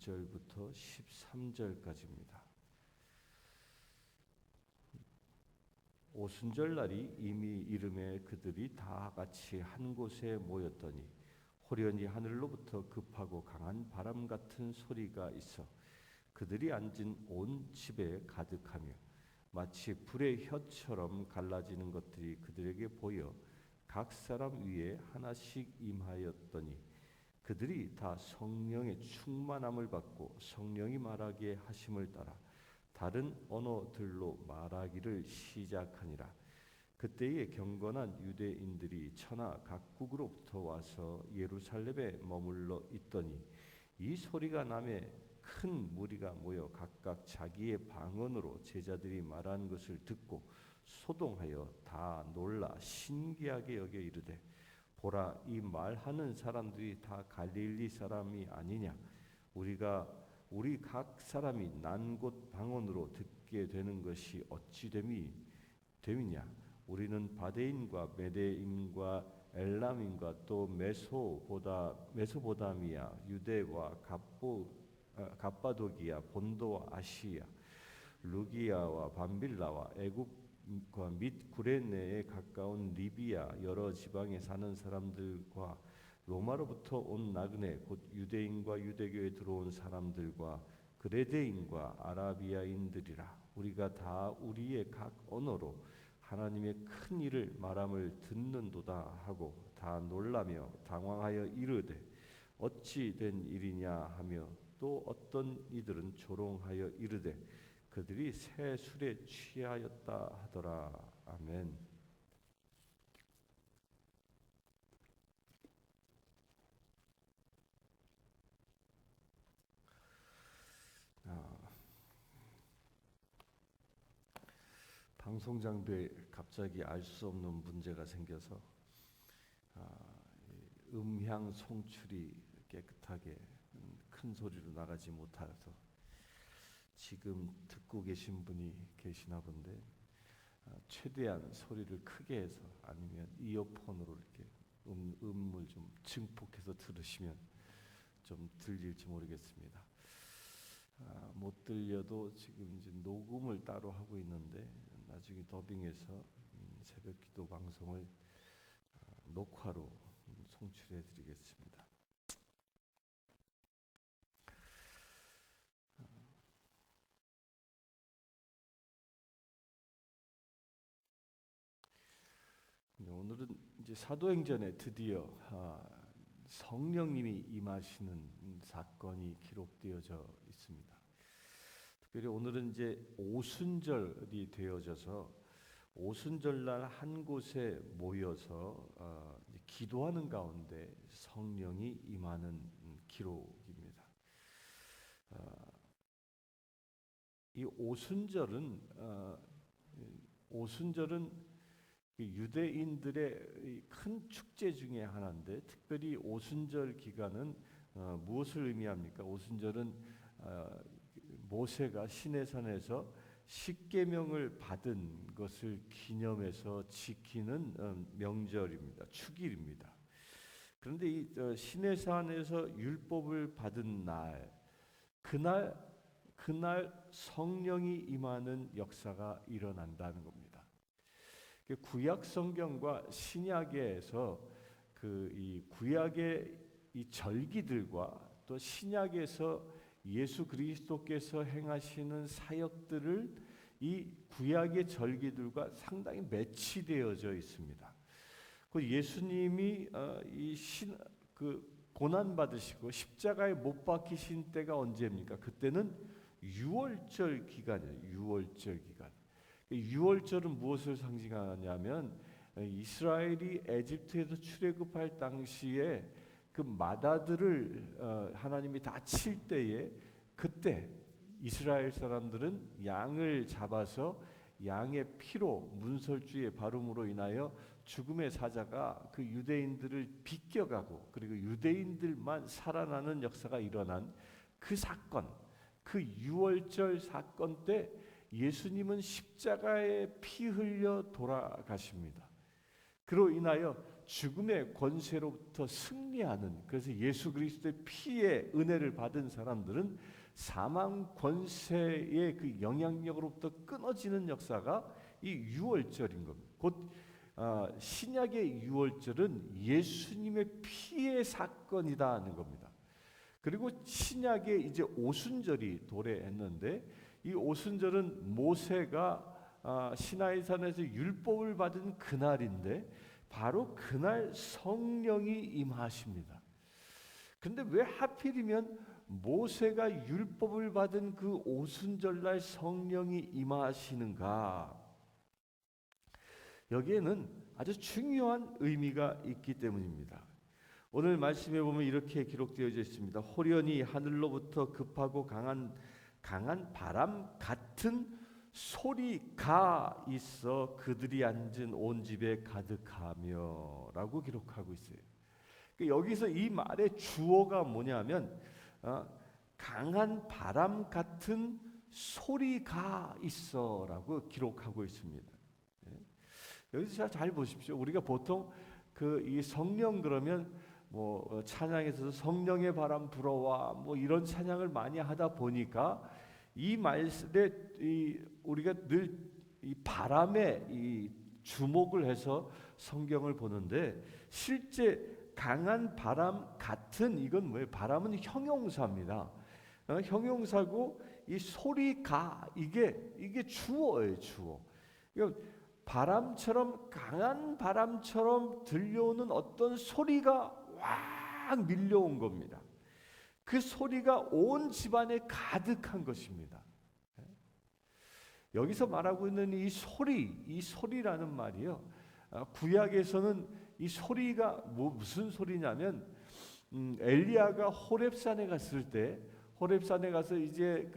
1절부터 13절까지입니다. 오순절날이 이미 이름에 그들이 다 같이 한 곳에 모였더니 호련히 하늘로부터 급하고 강한 바람 같은 소리가 있어 그들이 앉은 온 집에 가득하며 마치 불의 혀처럼 갈라지는 것들이 그들에게 보여 각 사람 위에 하나씩 임하였더니 그들이 다 성령의 충만함을 받고 성령이 말하기에 하심을 따라 다른 언어들로 말하기를 시작하니라. 그때에 경건한 유대인들이 천하 각국으로부터 와서 예루살렘에 머물러 있더니 이 소리가 나매 큰 무리가 모여 각각 자기의 방언으로 제자들이 말하는 것을 듣고 소동하여 다 놀라 신기하게 여겨 이르되 보라, 이 말하는 사람들이 다 갈릴리 사람이 아니냐? 우리 각 사람이 난 곳 방언으로 듣게 되는 것이 어찌 됨이냐? 우리는 바데인과 메데인과 엘람인과 또 메소보다미아, 유대와 갑바도기아, 본도와 아시아, 루기아와 밤빌라와 애굽과 및 구레네에 가까운 리비아 여러 지방에 사는 사람들과 로마로부터 온 나그네 곧 유대인과 유대교에 들어온 사람들과 그레데인과 아라비아인들이라. 우리가 다 우리의 각 언어로 하나님의 큰 일을 말함을 듣는도다 하고 다 놀라며 당황하여 이르되 어찌 된 일이냐 하며 또 어떤 이들은 조롱하여 이르되 그들이 새 술에 취하였다 하더라. 아멘. 방송 장비에 갑자기 알 수 없는 문제가 생겨서 음향 송출이 깨끗하게 큰 소리로 나가지 못해서 지금 듣고 계신 분이 계시나 본데 최대한 소리를 크게 해서 아니면 이어폰으로 이렇게 음을 좀 증폭해서 들으시면 좀 들릴지 모르겠습니다. 못 들려도 지금 이제 녹음을 따로 하고 있는데 나중에 더빙해서 새벽기도 방송을 녹화로 송출해 드리겠습니다. 오늘은 이제 사도행전에 드디어 성령님이 임하시는 사건이 기록되어져 있습니다. 특별히 오늘은 이제 오순절이 되어져서 오순절날 한 곳에 모여서 기도하는 가운데 성령이 임하는 기록입니다. 이 오순절은 유대인들의 큰 축제 중에 하나인데 특별히 오순절 기간은 무엇을 의미합니까? 오순절은 모세가 시내산에서 십계명을 받은 것을 기념해서 지키는 명절입니다. 축일입니다. 그런데 이 시내산에서 율법을 받은 그날 성령이 임하는 역사가 일어난다는 겁니다. 구약 성경과 신약에서 이 구약의 이 절기들과 또 신약에서 예수 그리스도께서 행하시는 사역들을 이 구약의 절기들과 상당히 매치되어져 있습니다. 그 예수님이 고난 받으시고 십자가에 못 박히신 때가 언제입니까? 그때는 유월절 기간이에요. 유월절 기간. 유월절은 무엇을 상징하냐면 이스라엘이 에집트에서 출애굽할 당시에 그 마다들을 하나님이 다 칠 때에 그때 이스라엘 사람들은 양을 잡아서 양의 피로 문설주의 발음으로 인하여 죽음의 사자가 그 유대인들을 비껴가고 그리고 유대인들만 살아나는 역사가 일어난 그 사건, 그 유월절 사건 때 예수님은 십자가에 피 흘려 돌아가십니다. 그로 인하여 죽음의 권세로부터 승리하는, 그래서 예수 그리스도의 피의 은혜를 받은 사람들은 사망 권세의 그 영향력으로부터 끊어지는 역사가 이 유월절인 겁니다. 곧 신약의 유월절은 예수님의 피의 사건이다는 겁니다. 그리고 신약에 이제 오순절이 도래했는데, 이 오순절은 모세가 시나이산에서 율법을 받은 그날인데 바로 그날 성령이 임하십니다. 근데 왜 하필이면 모세가 율법을 받은 그 오순절날 성령이 임하시는가? 여기에는 아주 중요한 의미가 있기 때문입니다. 오늘 말씀에 보면 이렇게 기록되어 있습니다. 호련히 하늘로부터 급하고 강한 바람 같은 소리가 있어 그들이 앉은 온 집에 가득하며 라고 기록하고 있어요. 여기서 이 말의 주어가 뭐냐면 강한 바람 같은 소리가 있어 라고 기록하고 있습니다. 여기서 잘 보십시오. 우리가 보통 이 성령 그러면 뭐 찬양에서도 성령의 바람 불어와 뭐 이런 찬양을 많이 하다 보니까 이 말씀에 우리가 늘 이 바람에 주목을 해서 성경을 보는데, 실제 강한 바람 같은, 이건 뭐예요? 바람은 형용사입니다. 형용사고 이 소리가 이게 주어예요, 주어. 바람처럼, 강한 바람처럼 들려오는 어떤 소리가 확 밀려온 겁니다. 그 소리가 온 집안에 가득한 것입니다. 여기서 말하고 있는 이 소리라는 말이요, 구약에서는 이 소리가 무슨 소리냐면, 엘리야가 호렙산에 갔을 때, 호렙산에 가서 이제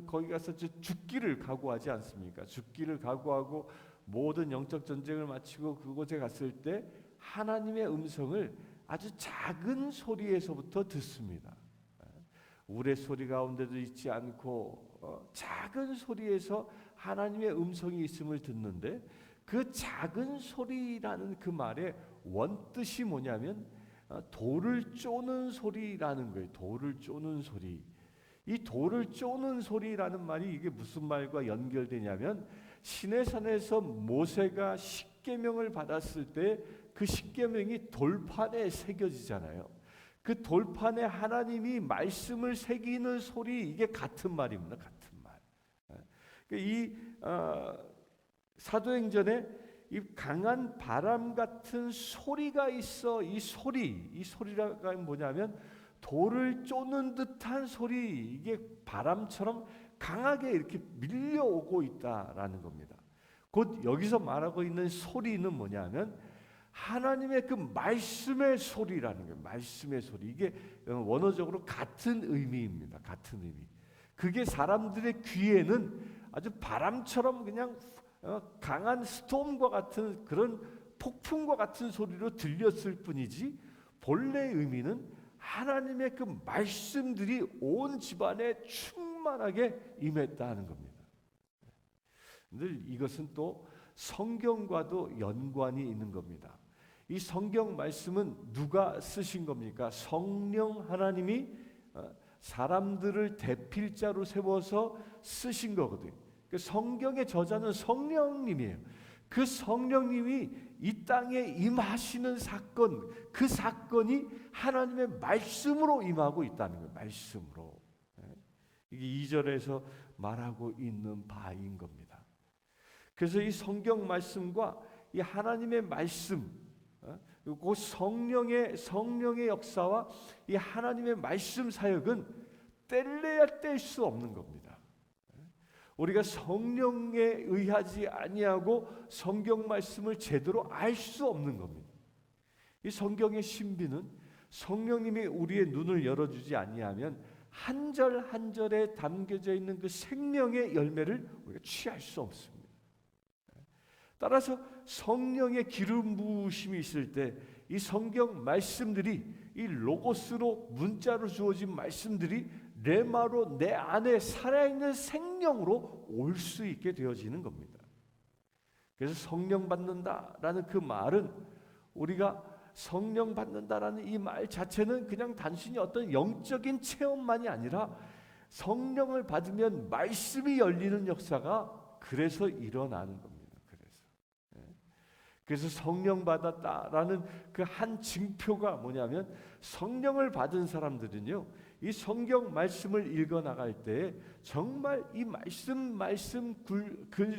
거기 가서 죽기를 각오하지 않습니까? 죽기를 각오하고 모든 영적 전쟁을 마치고 그곳에 갔을 때 하나님의 음성을 아주 작은 소리에서부터 듣습니다. 우레 소리 가운데도 있지 않고 작은 소리에서 하나님의 음성이 있음을 듣는데, 그 작은 소리라는 그 말의 원뜻이 뭐냐면 돌을 쪼는 소리라는 거예요. 돌을 쪼는 소리. 이 돌을 쪼는 소리라는 말이 이게 무슨 말과 연결되냐면, 시내산에서 모세가 십계명을 받았을 때 그 십계명이 돌판에 새겨지잖아요. 그 돌판에 하나님이 말씀을 새기는 소리, 이게 같은 말입니다. 같은 말. 이 사도행전에 이 강한 바람 같은 소리가 있어. 이 소리가 뭐냐면 돌을 쪼는 듯한 소리, 이게 바람처럼 강하게 이렇게 밀려오고 있다라는 겁니다. 곧 여기서 말하고 있는 소리는 뭐냐면 하나님의 그 말씀의 소리라는 거예요. 말씀의 소리. 이게 원어적으로 같은 의미입니다. 같은 의미. 그게 사람들의 귀에는 아주 바람처럼 그냥 강한 스톰과 같은 그런 폭풍과 같은 소리로 들렸을 뿐이지, 본래 의미는 하나님의 그 말씀들이 온 집안에 충만하게 임했다는 겁니다. 늘 이것은 또 성경과도 연관이 있는 겁니다. 이 성경 말씀은 누가 쓰신 겁니까? 성령 하나님이 사람들을 대필자로 세워서 쓰신 거거든요. 성경의 저자는 성령님이에요. 그 성령님이 이 땅에 임하시는 사건, 그 사건이 하나님의 말씀으로 임하고 있다는 거예요. 말씀으로. 이게 2절에서 말하고 있는 바인 겁니다. 그래서 이 성경 말씀과 이 하나님의 말씀, 그리고 성령의 역사와 이 하나님의 말씀 사역은 뗄래야 뗄 수 없는 겁니다. 우리가 성령에 의하지 아니하고 성경 말씀을 제대로 알 수 없는 겁니다. 이 성경의 신비는 성령님이 우리의 눈을 열어주지 아니하면 한 절 한 절에 담겨져 있는 그 생명의 열매를 우리가 취할 수 없습니다. 따라서 성령의 기름 부으심이 있을 때 이 성경 말씀들이, 이 로고스로 문자로 주어진 말씀들이 레마로 내 안에 살아있는 생명으로 올 수 있게 되어지는 겁니다. 그래서 성령 받는다라는 그 말은, 우리가 성령 받는다라는 이 말 자체는 그냥 단순히 어떤 영적인 체험만이 아니라 성령을 받으면 말씀이 열리는 역사가 그래서 일어나는 겁니다. 그래서 성령 받았다라는 그 한 징표가 뭐냐면, 성령을 받은 사람들은요, 이 성경 말씀을 읽어 나갈 때 정말 이 말씀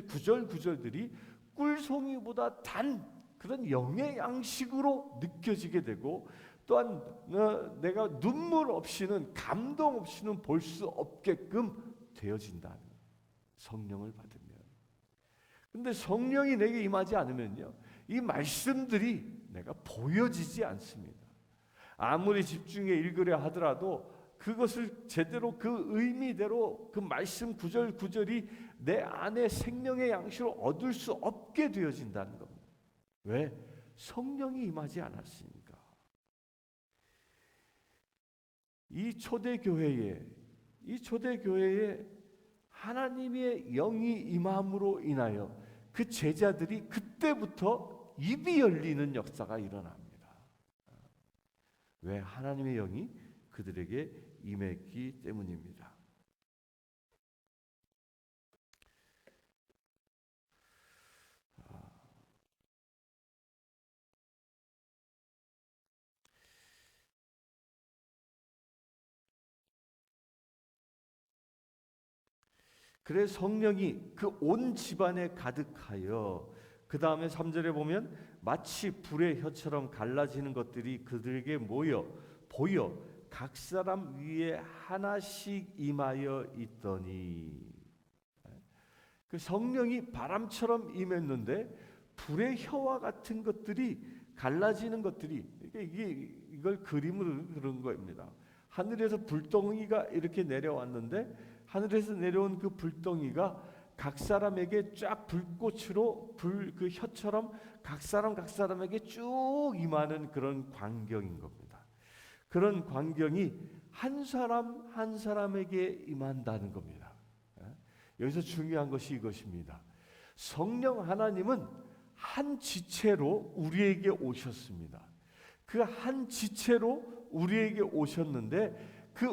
구절 구절들이 꿀송이보다 단 그런 영의 양식으로 느껴지게 되고, 또한 내가 눈물 없이는, 감동 없이는 볼 수 없게끔 되어진다는 거예요. 성령을 받으면. 근데 성령이 내게 임하지 않으면요, 이 말씀들이 내가 보여지지 않습니다. 아무리 집중해 읽으려 하더라도 그것을 제대로 그 의미대로 그 말씀 구절 구절이 내 안에 생명의 양식을 얻을 수 없게 되어진다는 겁니다. 왜? 성령이 임하지 않았으니까. 이 초대교회에 하나님의 영이 임함으로 인하여 그 제자들이 그때부터 입이 열리는 역사가 일어납니다. 왜? 하나님의 영이 그들에게 임했기 때문입니다. 그래 성령이 그 온 집안에 가득하여, 그 다음에 3절에 보면 마치 불의 혀처럼 갈라지는 것들이 그들에게 보여 각 사람 위에 하나씩 임하여 있더니, 그 성령이 바람처럼 임했는데 불의 혀와 같은 것들이, 갈라지는 것들이, 이걸 그림으로 그런 겁니다. 하늘에서 불덩이가 이렇게 내려왔는데, 하늘에서 내려온 그 불덩이가 각 사람에게 쫙 불꽃으로 그 혀처럼 각 사람에게 쭉 임하는 그런 광경인 겁니다. 그런 광경이 한 사람 한 사람에게 임한다는 겁니다. 여기서 중요한 것이 이것입니다. 성령 하나님은 한 지체로 우리에게 오셨습니다. 그 한 지체로 우리에게 오셨는데, 그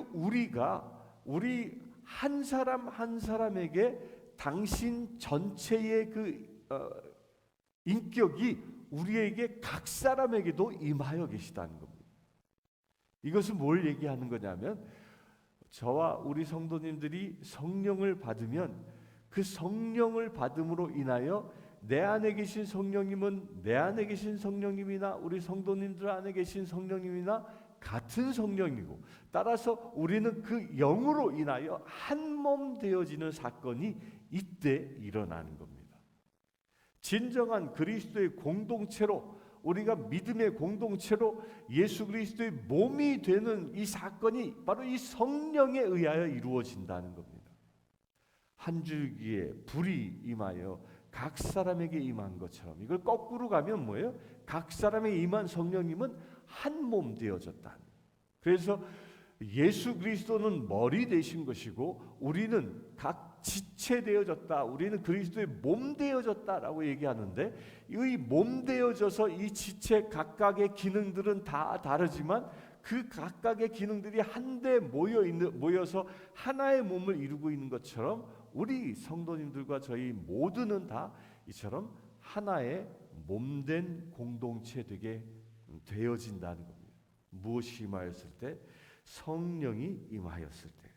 우리 한 사람 한 사람에게 당신 전체의 그 인격이 우리에게 각 사람에게도 임하여 계시다는 겁니다. 이것은 뭘 얘기하는 거냐면, 저와 우리 성도님들이 성령을 받으면 그 성령을 받음으로 인하여 내 안에 계신 성령님은 내 안에 계신 성령님이나 우리 성도님들 안에 계신 성령님이나 같은 성령이고, 따라서 우리는 그 영으로 인하여 한 몸 되어지는 사건이 이때 일어나는 겁니다. 진정한 그리스도의 공동체로, 우리가 믿음의 공동체로 예수 그리스도의 몸이 되는 이 사건이 바로 이 성령에 의하여 이루어진다는 겁니다. 한 줄기에 불이 임하여 각 사람에게 임한 것처럼, 이걸 거꾸로 가면 뭐예요? 각 사람에게 임한 성령님은 한 몸 되어졌다. 그래서 예수 그리스도는 머리 되신 것이고 우리는 각 지체 되어졌다, 우리는 그리스도의 몸 되어졌다라고 얘기하는데, 이 몸 되어져서 이 지체 각각의 기능들은 다 다르지만 그 각각의 기능들이 한데 모여서 하나의 몸을 이루고 있는 것처럼, 우리 성도님들과 저희 모두는 다 이처럼 하나의 몸된 공동체 되게 되어진다는 겁니다. 무엇이 임하였을 때? 성령이 임하였을 때.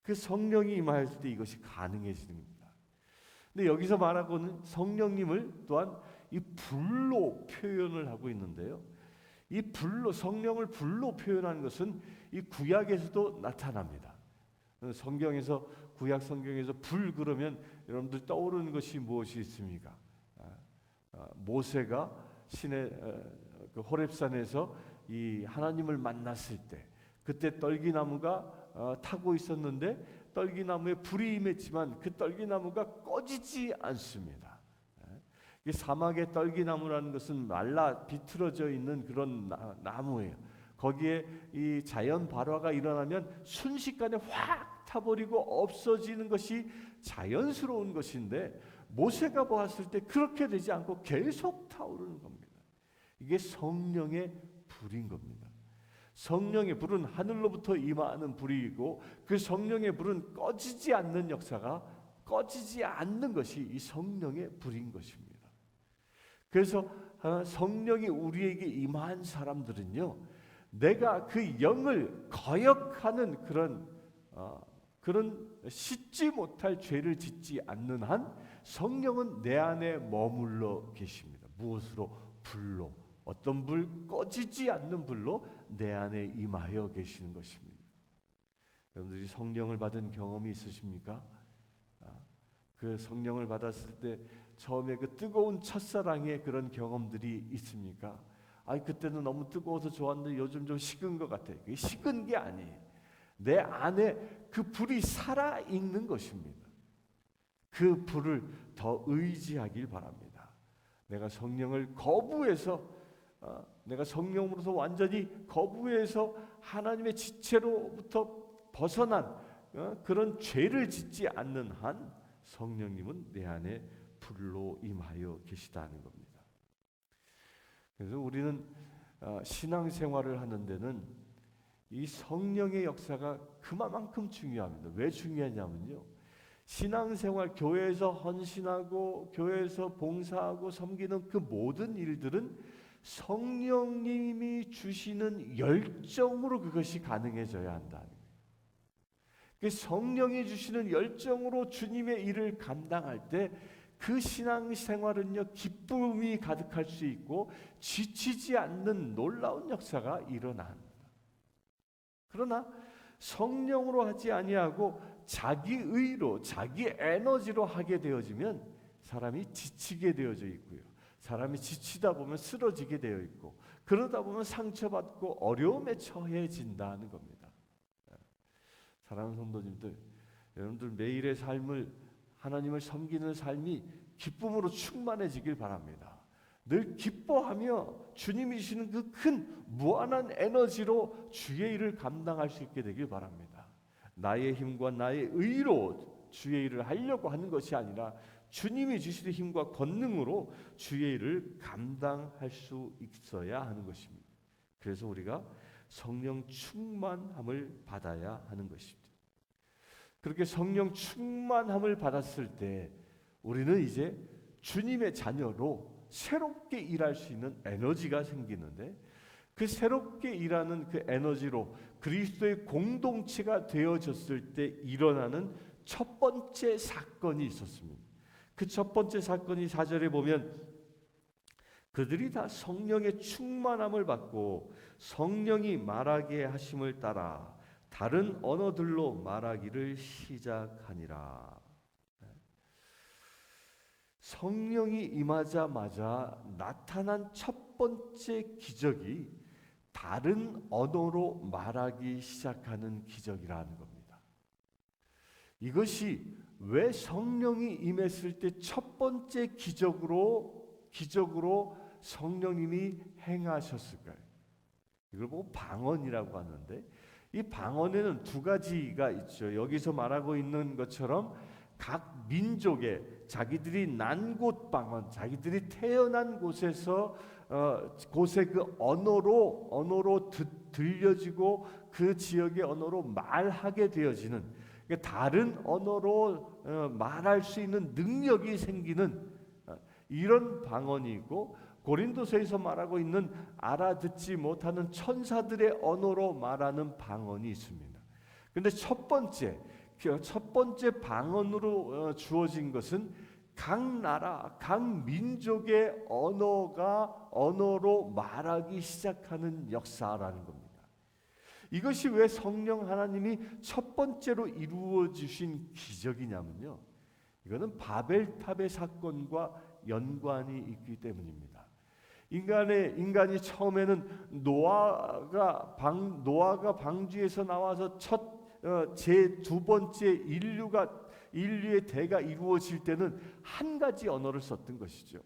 그 성령이 임하였을 때 이것이 가능해지는 겁니다. 근데 여기서 말하고는 성령님을 또한 이 불로 표현을 하고 있는데요. 이 불로, 성령을 불로 표현하는 것은 이 구약에서도 나타납니다. 성경에서, 구약 성경에서 불 그러면 여러분들 떠오르는 것이 무엇이 있습니까? 모세가 신의 그 호렙산에서 이 하나님을 만났을 때, 그때 떨기나무가 타고 있었는데 떨기나무에 불이 임했지만 그 떨기나무가 꺼지지 않습니다. 이 사막의 떨기나무라는 것은 말라 비틀어져 있는 그런 나무예요. 거기에 이 자연 발화가 일어나면 순식간에 확 타버리고 없어지는 것이 자연스러운 것인데, 모세가 보았을 때 그렇게 되지 않고 계속 타오르는 겁니다. 이게 성령의 불인 겁니다. 성령의 불은 하늘로부터 임하는 불이고 그 성령의 불은 꺼지지 않는 역사가 꺼지지 않는 것이 이 성령의 불인 것입니다. 그래서 성령이 우리에게 임한 사람들은요, 내가 그 영을 거역하는 그런 씻지 못할 죄를 짓지 않는 한 성령은 내 안에 머물러 계십니다. 무엇으로? 불로. 어떤 불? 꺼지지 않는 불로 내 안에 임하여 계시는 것입니다. 여러분들이 성령을 받은 경험이 있으십니까? 그 성령을 받았을 때 처음에 그 뜨거운 첫사랑의 그런 경험들이 있습니까? 그때는 너무 뜨거워서 좋았는데 요즘 좀 식은 것 같아요. 그게 식은 게 아니에요. 내 안에 그 불이 살아있는 것입니다. 그 불을 더 의지하길 바랍니다. 내가 성령을 거부해서 내가 성령으로서 완전히 거부해서 하나님의 지체로부터 벗어난 그런 죄를 짓지 않는 한 성령님은 내 안에 불로 임하여 계시다는 겁니다. 그래서 우리는 신앙생활을 하는 데는 이 성령의 역사가 그만큼 중요합니다. 왜 중요하냐면요, 신앙생활, 교회에서 헌신하고 교회에서 봉사하고 섬기는 그 모든 일들은 성령님이 주시는 열정으로 그것이 가능해져야 한다는 거예요. 성령이 주시는 열정으로 주님의 일을 감당할 때 그 신앙생활은요, 기쁨이 가득할 수 있고 지치지 않는 놀라운 역사가 일어납니다. 그러나 성령으로 하지 아니하고 자기 의로, 자기 에너지로 하게 되어지면 사람이 지치게 되어져 있고요, 사람이 지치다 보면 쓰러지게 되어 있고, 그러다 보면 상처받고 어려움에 처해진다는 겁니다. 사랑하는 성도님들, 여러분들 매일의 삶을, 하나님을 섬기는 삶이 기쁨으로 충만해지길 바랍니다. 늘 기뻐하며 주님이 주시는 그 큰 무한한 에너지로 주의 일을 감당할 수 있게 되길 바랍니다. 나의 힘과 나의 의로 주의 일을 하려고 하는 것이 아니라 주님이 주시는 힘과 권능으로 주의 일을 감당할 수 있어야 하는 것입니다. 그래서 우리가 성령 충만함을 받아야 하는 것입니다. 그렇게 성령 충만함을 받았을 때 우리는 이제 주님의 자녀로 새롭게 일할 수 있는 에너지가 생기는데, 그 새롭게 일하는 그 에너지로 그리스도의 공동체가 되어졌을 때 일어나는 첫 번째 사건이 있었습니다. 그 첫 번째 사건이 4절에 보면 그들이 다 성령의 충만함을 받고 성령이 말하게 하심을 따라 다른 언어들로 말하기를 시작하니라. 성령이 임하자마자 나타난 첫 번째 기적이 다른 언어로 말하기 시작하는 기적이라는 겁니다. 이것이 왜 성령이 임했을 때 첫 번째 기적으로 성령님이 행하셨을까요? 이걸 보고 방언이라고 하는데, 이 방언에는 두 가지가 있죠. 여기서 말하고 있는 것처럼 각 민족의 자기들이 난 곳 방언, 자기들이 태어난 곳에서 곳의 그 언어로 들려지고 그 지역의 언어로 말하게 되어지는, 그러니까 다른 언어로 말할 수 있는 능력이 생기는 이런 방언이 있고, 고린도서에서 말하고 있는 알아듣지 못하는 천사들의 언어로 말하는 방언이 있습니다. 그런데 첫 번째 방언으로 주어진 것은 각 나라, 각 민족의 언어로 말하기 시작하는 역사라는 겁니다. 이것이 왜 성령 하나님이 첫 번째로 이루어 주신 기적이냐면요, 이거는 바벨탑의 사건과 연관이 있기 때문입니다. 인간이 처음에는 노아가 방주에서 나와서 제 두 번째 인류의 대가 이루어질 때는 한 가지 언어를 썼던 것이죠.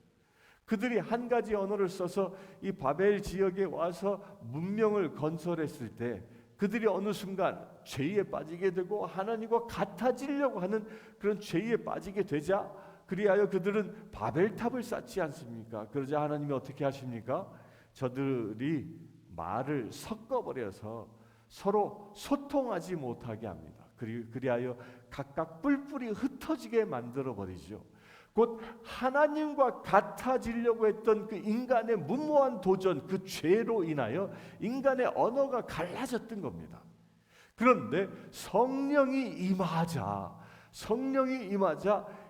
그들이 한 가지 언어를 써서 이 바벨 지역에 와서 문명을 건설했을 때 그들이 어느 순간 죄에 빠지게 되고 하나님과 같아지려고 하는 그런 죄에 빠지게 되자, 그리하여 그들은 바벨탑을 쌓지 않습니까? 그러자 하나님이 어떻게 하십니까? 저들이 말을 섞어버려서 서로 소통하지 못하게 합니다. 그리하여 각각 뿔뿔이 흩어지게 만들어버리죠. 곧 하나님과 같아지려고 했던 그 인간의 무모한 도전, 그 죄로 인하여 인간의 언어가 갈라졌던 겁니다. 그런데 성령이 임하자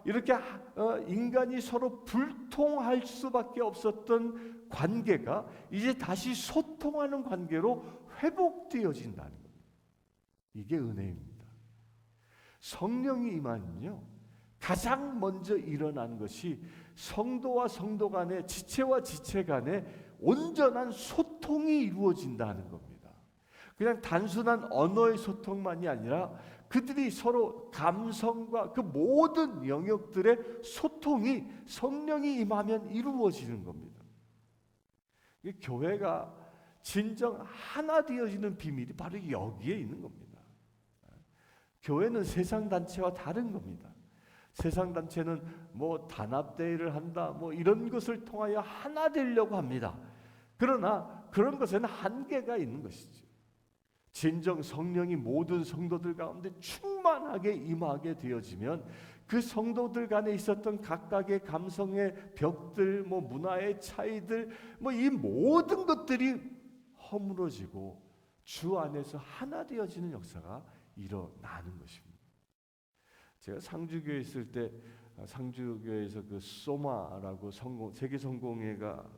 이렇게 인간이 서로 불통할 수밖에 없었던 관계가 이제 다시 소통하는 관계로 회복되어진다는 겁니다. 이게 은혜입니다. 성령이 임하면요, 가장 먼저 일어나는 것이 성도와 성도 간의, 지체와 지체 간의 온전한 소통이 이루어진다는 겁니다. 그냥 단순한 언어의 소통만이 아니라 그들이 서로 감성과 그 모든 영역들의 소통이 성령이 임하면 이루어지는 겁니다. 교회가 진정 하나 되어지는 비밀이 바로 여기에 있는 겁니다. 교회는 세상 단체와 다른 겁니다. 세상 단체는 뭐 단합대회를 한다, 뭐 이런 것을 통하여 하나 되려고 합니다. 그러나 그런 것에는 한계가 있는 것이죠. 진정 성령이 모든 성도들 가운데 충만하게 임하게 되어지면 그 성도들 간에 있었던 각각의 감성의 벽들, 뭐 문화의 차이들, 뭐 이 모든 것들이 허물어지고 주 안에서 하나 되어지는 역사가 일어나는 것입니다. 제가 상주교에 있을 때 상주교에서 그 소마라고 세계 성공회가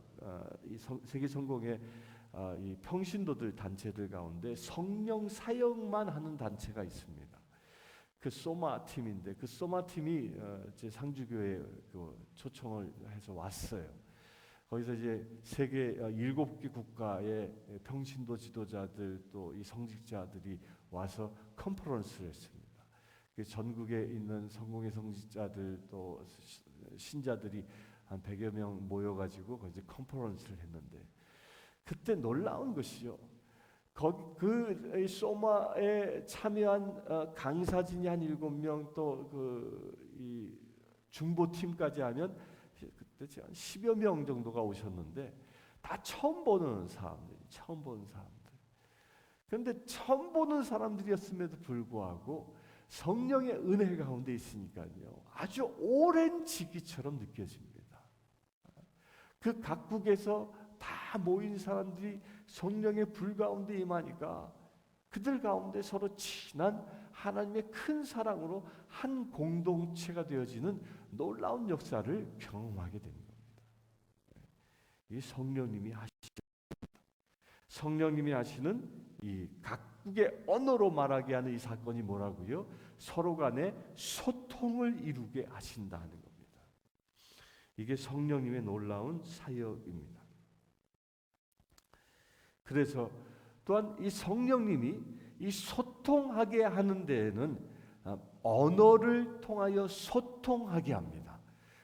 세계 성공회 이 평신도들 단체들 가운데 성령 사역만 하는 단체가 있습니다. 그 소마 팀인데 그 소마 팀이 제 상주교에 그 초청을 해서 왔어요. 거기서 이제 세계 7개 국가의 평신도 지도자들 또 이 성직자들이 와서 컨퍼런스를 했습니다. 전국에 있는 성공의 성직자들 또 신자들이 한 100여 명 모여가지고 거기서 컨퍼런스를 했는데 그때 놀라운 것이요. 그 소마에 참여한 강사진이 한 7명 또 이 중보팀까지 하면 그때 한 10여 명 정도가 오셨는데 다 처음 보는 사람들. 그런데 처음 보는 사람들이었음에도 불구하고 성령의 은혜 가운데 있으니까요. 아주 오랜 지기처럼 느껴집니다. 그 각국에서 다 모인 사람들이 성령의 불 가운데 임하니까 그들 가운데 서로 친한 하나님의 큰 사랑으로 한 공동체가 되어지는 놀라운 역사를 경험하게 되는 겁니다. 이 성령님이 하시는 이 각국의 언어로 말하게 하는 이 사건이 뭐라고요? 서로 간의 소통을 이루게 하신다는 겁니다. 이게 성령님의 놀라운 사역입니다. 그래서 또한 이 성령님이 이 소통하게 하는 데에는 언어를 통하여 소통하게 합니다.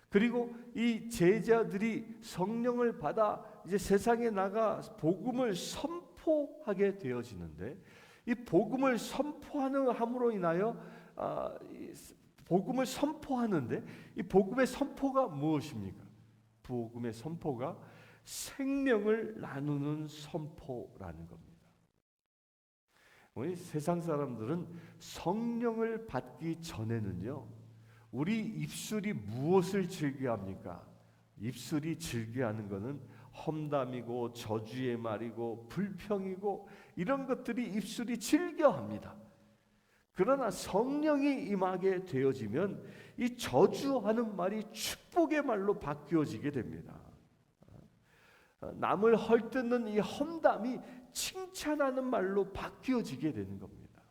그리고 이 제자들이 성령을 받아 이제 세상에 나가 복음을 선포하게 되어지는데 이 복음을 함으로 인하여 복음을 선포하는데 이 복음의 선포가 무엇입니까? 복음의 선포가 생명을 나누는 선포라는 겁니다. 우리 세상 사람들은 성령을 받기 전에는요, 우리 입술이 무엇을 즐겨합니까? 입술이 즐겨하는 것은 험담이고 저주의 말이고 불평이고 이런 것들이 입술이 즐겨합니다. 그러나 성령이 임하게 되어지면 이 저주하는 말이 축복의 말로 바뀌어지게 됩니다. 남을 헐뜯는 이 험담이 칭찬하는 말로 바뀌어지게 되는 겁니다.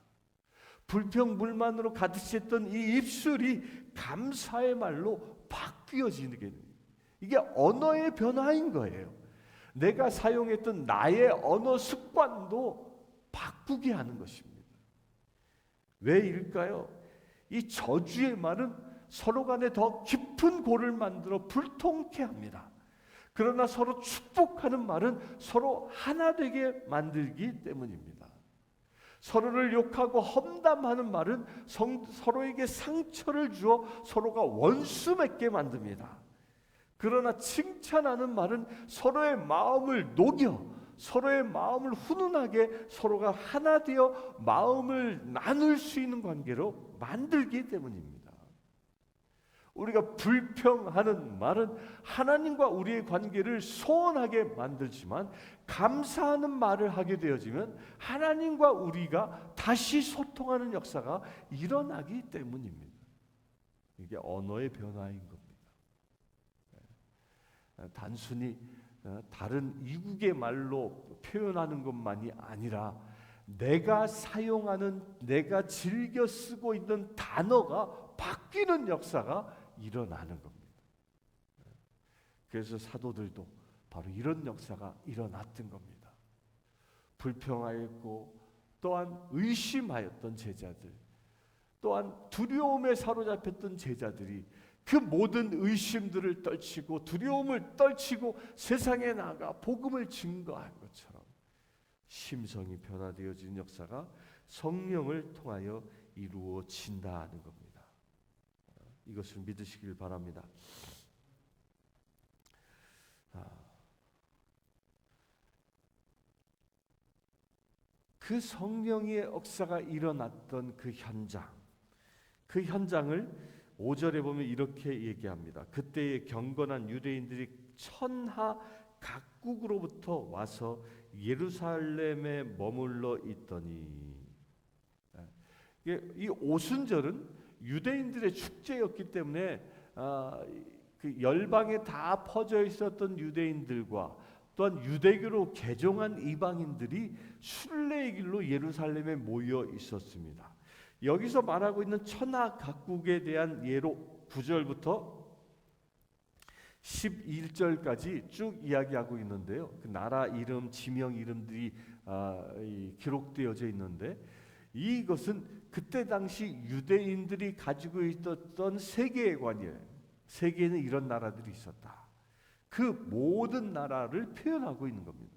불평불만으로 가득 찼던 이 입술이 감사의 말로 바뀌어지게 됩니다. 이게 언어의 변화인 거예요. 내가 사용했던 나의 언어 습관도 바꾸게 하는 것입니다. 왜일까요? 이 저주의 말은 서로 간에 더 깊은 골을 만들어 불통케 합니다. 그러나 서로 축복하는 말은 서로 하나 되게 만들기 때문입니다. 서로를 욕하고 험담하는 말은 서로에게 상처를 주어 서로가 원수 맺게 만듭니다. 그러나 칭찬하는 말은 서로의 마음을 녹여 서로의 마음을 훈훈하게 서로가 하나 되어 마음을 나눌 수 있는 관계로 만들기 때문입니다. 우리가 불평하는 말은 하나님과 우리의 관계를 소원하게 만들지만, 감사하는 말을 하게 되어지면 하나님과 우리가 다시 소통하는 역사가 일어나기 때문입니다. 이게 언어의 변화인 겁니다. 단순히 다른 이국의 말로 표현하는 것만이 아니라 내가 사용하는, 내가 즐겨 쓰고 있는 단어가 바뀌는 역사가 일어나는 겁니다. 그래서 사도들도 바로 이런 역사가 일어났던 겁니다. 불평하였고 또한 의심하였던 제자들, 또한 두려움에 사로잡혔던 제자들이 그 모든 의심들을 떨치고 두려움을 떨치고 세상에 나가 복음을 증거한 것처럼 심성이 변화되어지는 역사가 성령을 통하여 이루어진다는 겁니다. 이것을 믿으시길 바랍니다. 그 성령의 역사가 일어났던 그 현장을 5절에 보면 이렇게 얘기합니다. 그때의 경건한 유대인들이 천하 각국으로부터 와서 예루살렘에 머물러 있더니, 이 오순절은 유대인들의 축제였기 때문에 그 열방에 다 퍼져 있었던 유대인들과 또한 유대교로 개종한 이방인들이 순례의 길로 예루살렘에 모여 있었습니다. 여기서 말하고 있는 천하 각국에 대한 예로 9절부터 11절까지 쭉 이야기하고 있는데요. 그 나라 이름, 지명 이름들이 기록되어져 있는데, 이것은 그때 당시 유대인들이 가지고 있었던 세계관이에요. 세계에는 이런 나라들이 있었다. 그 모든 나라를 표현하고 있는 겁니다.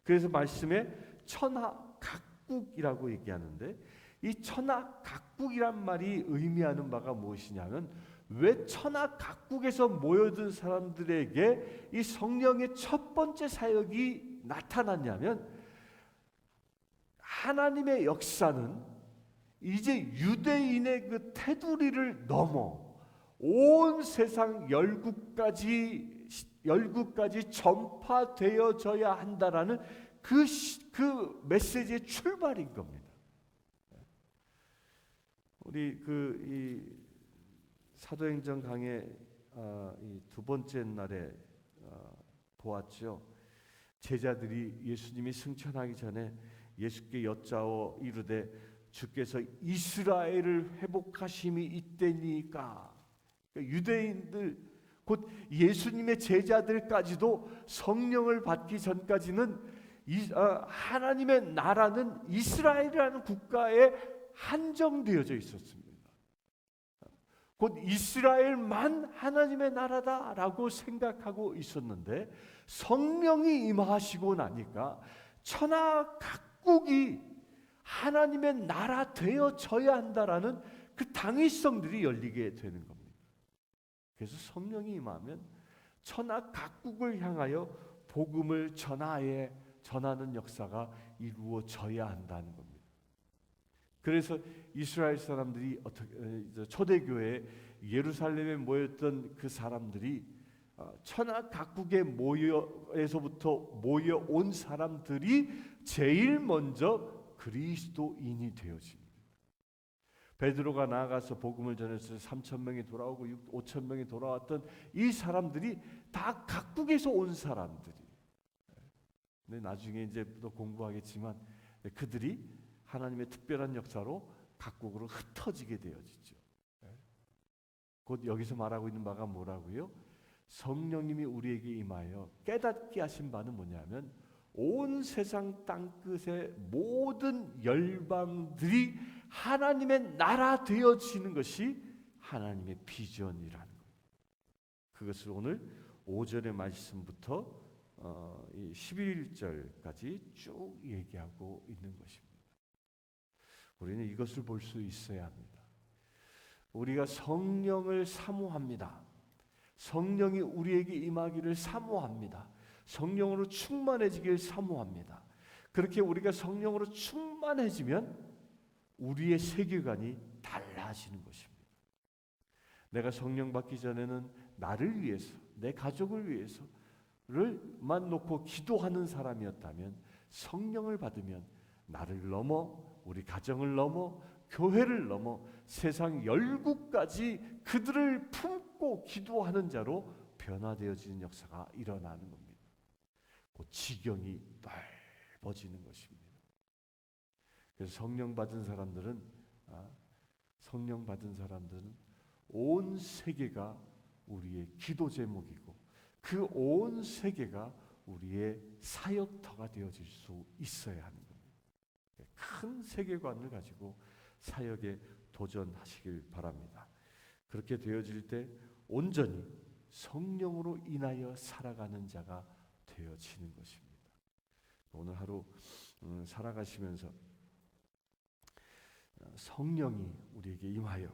그래서 말씀에 천하 각국이라고 얘기하는데, 이 천하 각국이란 말이 의미하는 바가 무엇이냐면, 왜 천하 각국에서 모여든 사람들에게 이 성령의 첫 번째 사역이 나타났냐면, 하나님의 역사는 이제 유대인의 그 테두리를 넘어 온 세상 열국까지 전파되어져야 한다라는 그 메시지의 출발인 겁니다. 우리 이 사도행전 강의 이 두 번째 날에 보았죠. 제자들이 예수님이 승천하기 전에 예수께 여짜오 이르되 주께서 이스라엘을 회복하심이 이때니까. 그러니까 유대인들 곧 예수님의 제자들까지도 성령을 받기 전까지는 하나님의 나라는 이스라엘이라는 국가에 한정되어져 있었습니다. 곧 이스라엘만 하나님의 나라다라고 생각하고 있었는데, 성령이 임하시고 나니까 천하 각국이 하나님의 나라 되어져야 한다라는 그 당위성들이 열리게 되는 겁니다. 그래서 성령이 임하면 천하 각국을 향하여 복음을 전하는 역사가 이루어져야 한다는 겁니다. 그래서 이스라엘 사람들이 초대교회 예루살렘에 모였던 그 사람들이 천하 각국에 모여에서부터 모여온 사람들이 제일 먼저 그리스도인이 되어집니다. 베드로가 나아가서 복음을 전해서 3,000명이 돌아오고 5,000명이 돌아왔던 이 사람들이 다 각국에서 온 사람들이. 근데 나중에 이제 또 공부하겠지만 그들이 하나님의 특별한 역사로 각국으로 흩어지게 되어지죠. 곧 여기서 말하고 있는 바가 뭐라고요? 성령님이 우리에게 임하여 깨닫게 하신 바는 뭐냐면, 온 세상 땅끝의 모든 열방들이 하나님의 나라 되어지는 것이 하나님의 비전이라는 거예요. 그것을 오늘 5절의 말씀부터 11절까지 쭉 얘기하고 있는 것입니다. 우리는 이것을 볼 수 있어야 합니다. 우리가 성령을 사모합니다. 성령이 우리에게 임하기를 사모합니다. 성령으로 충만해지길 사모합니다. 그렇게 우리가 성령으로 충만해지면 우리의 세계관이 달라지는 것입니다. 내가 성령 받기 전에는 나를 위해서, 내 가족을 위해서를만 놓고 기도하는 사람이었다면 성령을 받으면 나를 넘어, 우리 가정을 넘어, 교회를 넘어 세상 열국까지 그들을 품고 기도하는 자로 변화되어지는 역사가 일어나는 겁니다. 그 지경이 넓어지는 것입니다. 그래서 성령 받은 사람들은 온 세계가 우리의 기도 제목이고 그 온 세계가 우리의 사역터가 되어질 수 있어야 하는 겁니다. 큰 세계관을 가지고 사역에 도전하시길 바랍니다. 그렇게 되어질 때 온전히 성령으로 인하여 살아가는 자가 되어지는 것입니다. 오늘 하루 살아가시면서 성령이 우리에게 임하여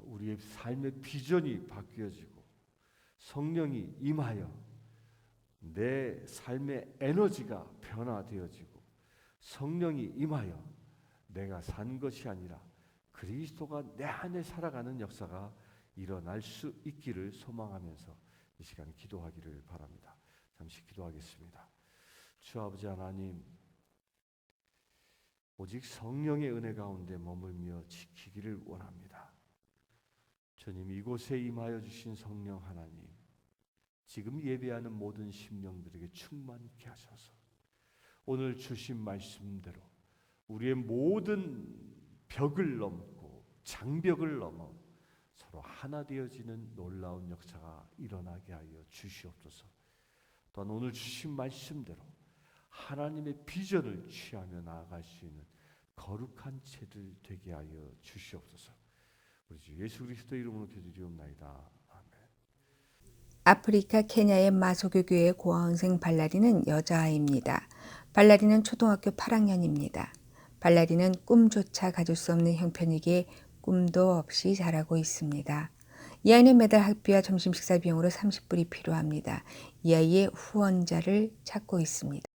우리의 삶의 비전이 바뀌어지고 성령이 임하여 내 삶의 에너지가 변화되어지고 성령이 임하여 내가 산 것이 아니라 그리스도가 내 안에 살아가는 역사가 일어날 수 있기를 소망하면서 이 시간 기도하기를 바랍니다. 잠시 기도하겠습니다. 주 아버지 하나님, 오직 성령의 은혜 가운데 머물며 지키기를 원합니다. 주님, 이곳에 임하여 주신 성령 하나님, 지금 예배하는 모든 심령들에게 충만케 하셔서 오늘 주신 말씀대로 우리의 모든 벽을 넘고 장벽을 넘어 서로 하나 되어지는 놀라운 역사가 일어나게 하여 주시옵소서. 또한 오늘 주신 말씀대로 하나님의 비전을 취하며 나아갈 수 있는 거룩한 채들 되게 하여 주시옵소서. 우리 주 예수 그리스도 이름으로 기도드리옵나이다. 아멘. 아프리카 케냐의 마소교 교회 고아원생 발라리는 여자아이입니다. 발라리는 초등학교 8학년입니다. 발라리는 꿈조차 가질 수 없는 형편이기에 꿈도 없이 자라고 있습니다. 이 아이는 매달 학비와 점심 식사 비용으로 30불이 필요합니다. 이 아이의 후원자를 찾고 있습니다.